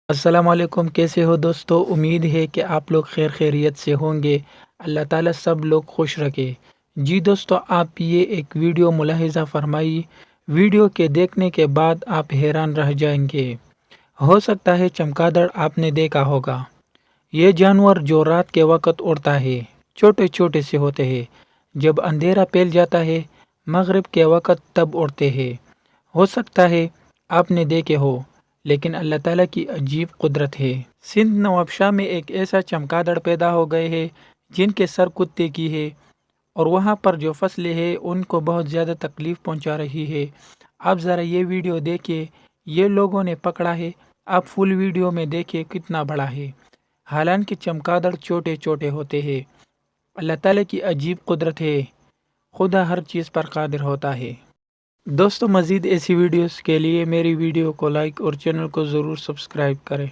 السلام علیکم، کیسے ہو دوستو؟ امید ہے کہ آپ لوگ خیر خیریت سے ہوں گے۔ اللہ تعالیٰ سب لوگ خوش رکھے۔ جی دوستو، آپ یہ ایک ویڈیو ملاحظہ فرمائی۔ ویڈیو کے دیکھنے کے بعد آپ حیران رہ جائیں گے۔ ہو سکتا ہے چمگادڑ آپ نے دیکھا ہوگا۔ یہ جانور جو رات کے وقت اڑتا ہے، چھوٹے چھوٹے سے ہوتے ہیں۔ جب اندھیرا پھیل جاتا ہے مغرب کے وقت تب اڑتے ہیں۔ ہو سکتا ہے آپ نے دیکھے ہو، لیکن اللہ تعالیٰ کی عجیب قدرت ہے۔ سندھ نوابشاہ میں ایک ایسا چمگادڑ پیدا ہو گئے ہیں جن کے سر کتے کی ہے، اور وہاں پر جو فصلیں ہیں ان کو بہت زیادہ تکلیف پہنچا رہی ہے۔ آپ ذرا یہ ویڈیو دیکھیں، یہ لوگوں نے پکڑا ہے۔ آپ فل ویڈیو میں دیکھیں کتنا بڑا ہے۔ حالانکہ چمگادڑ چھوٹے چھوٹے ہوتے ہیں۔ اللہ تعالیٰ کی عجیب قدرت ہے۔ خدا ہر چیز پر قادر ہوتا ہے۔ دوستو، مزید ایسی ویڈیوز کے لیے میری ویڈیو کو لائک اور چینل کو ضرور سبسکرائب کریں۔